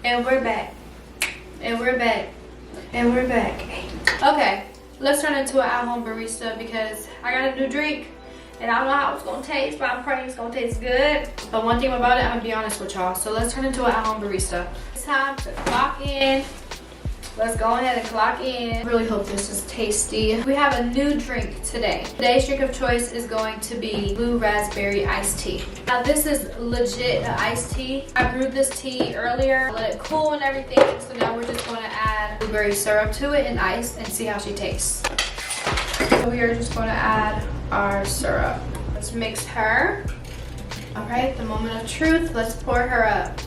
And we're back. And we're back. And we're back. Okay, let's turn into an at-home barista because I got a new drink and I don't know how it's gonna taste, but I'm praying it's gonna taste good. But one thing about it, I'm gonna be honest with y'all. So let's turn into an at-home barista. It's time to clock in. Let's go ahead and clock in. I really hope this is tasty. We have a new drink today. Today's drink of choice is going to be blue raspberry iced tea. Now this is legit an iced tea. I brewed this tea earlier, let it cool and everything. So now we're just gonna add blueberry syrup to it and ice and see how she tastes. So we are just gonna add our syrup. Let's mix her. All right, the moment of truth. Let's pour her up.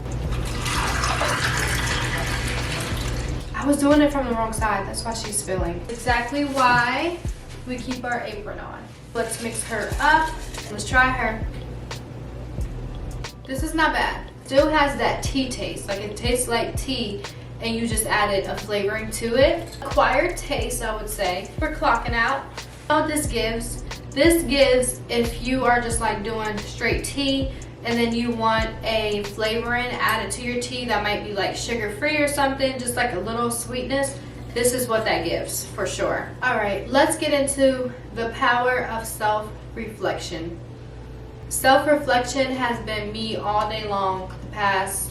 I was doing it from the wrong side. That's why she's spilling. Exactly why we keep our apron on. Let's mix her up. Let's try her. This is not bad. Still has that tea taste. Like it tastes like tea and you just added a flavoring to it. Acquired taste, I would say. We're clocking out. You know what this gives? This gives if you are just like doing straight tea and then you want a flavoring added to your tea that might be like sugar-free or something, just like a little sweetness. This is what that gives for sure. All right, let's get into the power of self-reflection. Self-reflection has been me all day long the past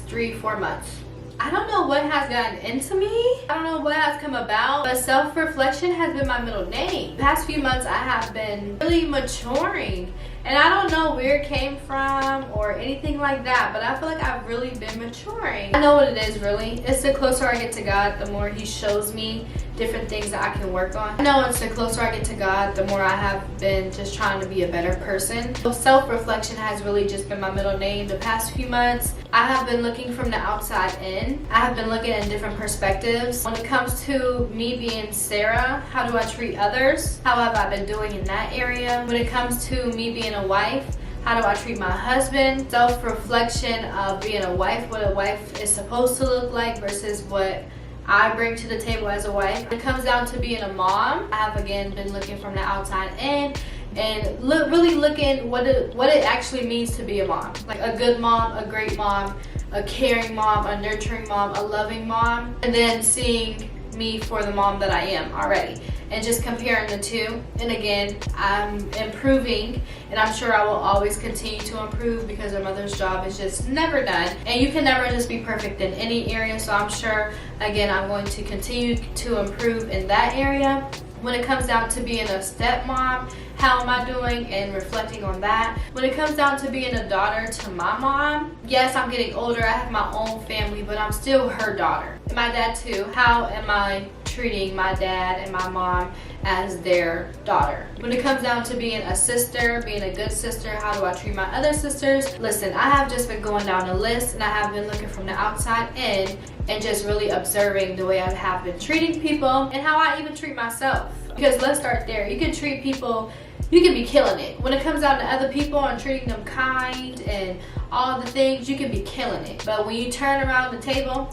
3-4 months. I don't know what has gotten into me. I don't know what has come about, but self-reflection has been my middle name. The past few months I have been really maturing. And I don't know where it came from or anything like that, but I feel like I've really been maturing. I know what it is really. It's the closer I get to God, the more He shows me different things that I can work on. I know it's the closer I get to God, the more I have been just trying to be a better person. So self-reflection has really just been my middle name. The past few months, I have been looking from the outside in. I have been looking at different perspectives. When it comes to me being Sarah, how do I treat others? How have I been doing in that area? When it comes to me being a wife, how do I treat my husband? Self-reflection of being a wife, what a wife is supposed to look like versus what I bring to the table as a wife. When it comes down to being a mom, I have again been looking from the outside in and really looking what it actually means to be a mom. Like a good mom, a great mom, a caring mom, a nurturing mom, a loving mom, and then seeing me for the mom that I am already and just comparing the two. And again, I'm improving and I'm sure I will always continue to improve because a mother's job is just never done and you can never just be perfect in any area. So I'm sure again I'm going to continue to improve in that area. When it comes down to being a stepmom, how am I doing and reflecting on that? When it comes down to being a daughter to my mom, yes, I'm getting older, I have my own family, but I'm still her daughter. And my dad too. How am I treating my dad and my mom as their daughter? When it comes down to being a sister, being a good sister, how do I treat my other sisters? Listen, I have just been going down the list and I have been looking from the outside in and just really observing the way I have been treating people and how I even treat myself. Because let's start there. You can treat people, you can be killing it. When it comes down to other people and treating them kind and all the things, you can be killing it. But when you turn around the table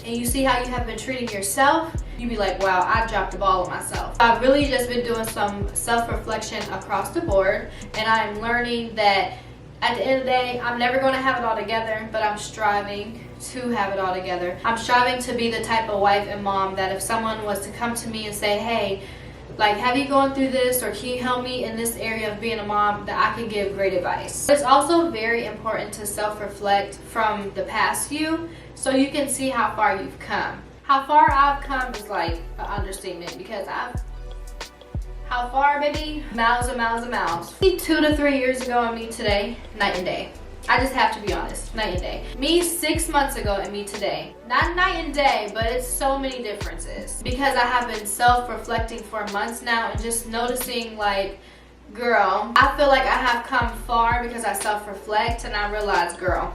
and you see how you have been treating yourself, you be like, wow, I dropped the ball on myself. I've really just been doing some self-reflection across the board and I'm learning that at the end of the day, I'm never going to have it all together, but I'm striving to have it all together. I'm striving to be the type of wife and mom that if someone was to come to me and say, hey, like, have you gone through this or can you help me in this area of being a mom, that I can give great advice. It's also very important to self-reflect from the past you so you can see how far you've come. How far I've come is like an understatement because how far, baby? Miles and miles and miles. 2 to 3 years ago and me today, night and day. I just have to be honest, night and day. Me 6 months ago and me today. Not night and day, but it's so many differences. Because I have been self-reflecting for months now and just noticing like, girl, I feel like I have come far because I self-reflect and I realize, girl,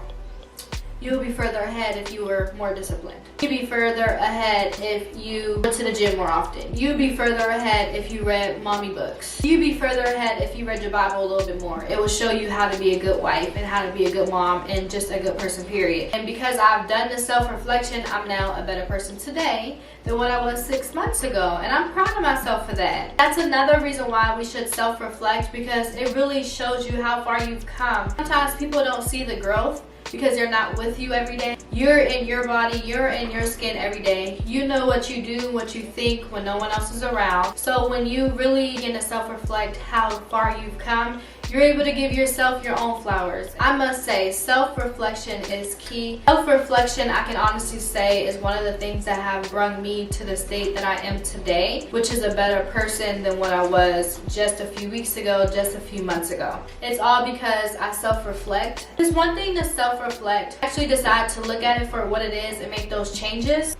you'll be further ahead if you were more disciplined. You'd be further ahead if you went to the gym more often. You'd be further ahead if you read mommy books. You'd be further ahead if you read your Bible a little bit more. It will show you how to be a good wife and how to be a good mom and just a good person, period. And because I've done the self-reflection, I'm now a better person today than what I was 6 months ago. And I'm proud of myself for that. That's another reason why we should self-reflect because it really shows you how far you've come. Sometimes people don't see the growth because they're not with you every day. You're in your body, you're in your skin every day. You know what you do, what you think when no one else is around. So when you really begin to self-reflect how far you've come, you're able to give yourself your own flowers. I must say, self-reflection is key. Self-reflection, I can honestly say, is one of the things that have brought me to the state that I am today, which is a better person than what I was just a few weeks ago, just a few months ago. It's all because I self-reflect. It's one thing to self-reflect, actually decide to look at it for what it is and make those changes.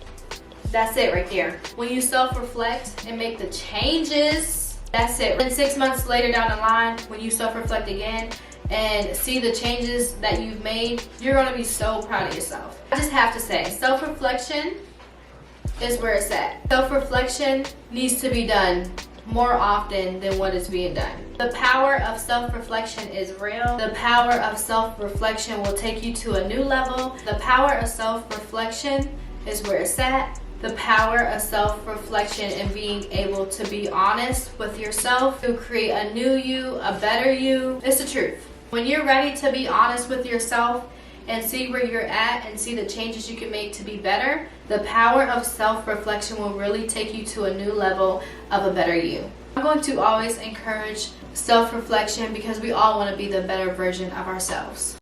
That's it right there. When you self-reflect and make the changes, that's it. And 6 months later down the line, when you self-reflect again and see the changes that you've made, you're gonna be so proud of yourself. I just have to say, self-reflection is where it's at. Self-reflection needs to be done more often than what is being done. The power of self-reflection is real. The power of self-reflection will take you to a new level. The power of self-reflection is where it's at. The power of self-reflection and being able to be honest with yourself to create a new you, a better you. It's the truth. When you're ready to be honest with yourself and see where you're at and see the changes you can make to be better, the power of self-reflection will really take you to a new level of a better you. I'm going to always encourage self-reflection because we all want to be the better version of ourselves.